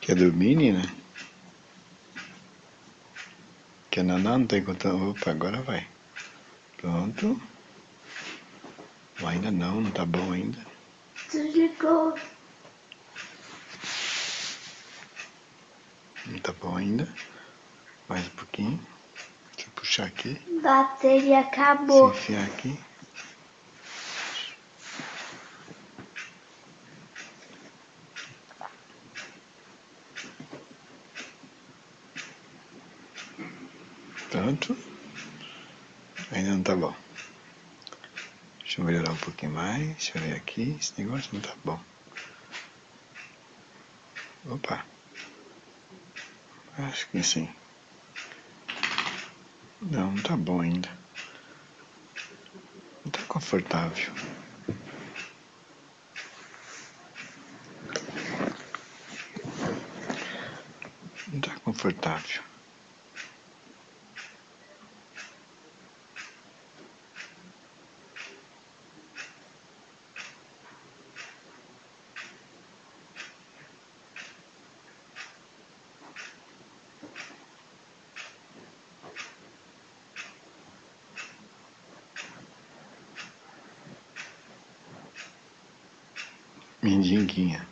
Quer dormir, Nina? Quer nanar? Não tem condição. Opa, agora vai. Pronto. Ainda não tá bom ainda. Desligou. Não tá bom ainda. Mais um pouquinho. Deixa eu puxar aqui. Bateria acabou. Se enfiar aqui. Pronto. Ainda não tá bom. Deixa eu melhorar um pouquinho mais. Deixa eu ver aqui. Esse negócio não tá bom. Opa. Acho que sim. Não, não tá bom ainda. Não tá confortável. Não tá confortável. Mendinguinha.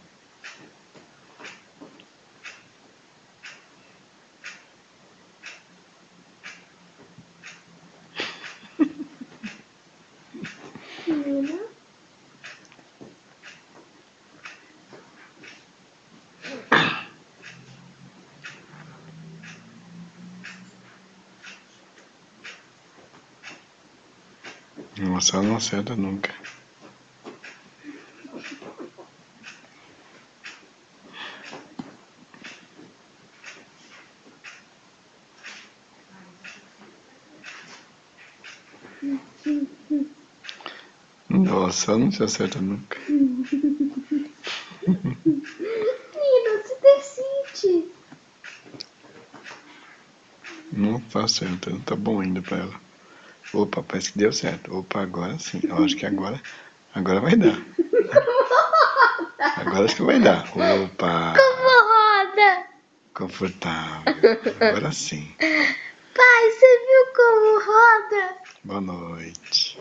Nina. Nossa, ela não acerta nunca. Nossa, ela não se acerta nunca. Nina, se decide. Não tá certo, não tá bom ainda pra ela. Opa, parece que deu certo. Opa, agora sim. Eu acho que agora vai dar. Agora acho que vai dar. Opa, Como roda? confortável. Agora sim. Pai, você viu como roda? Boa noite.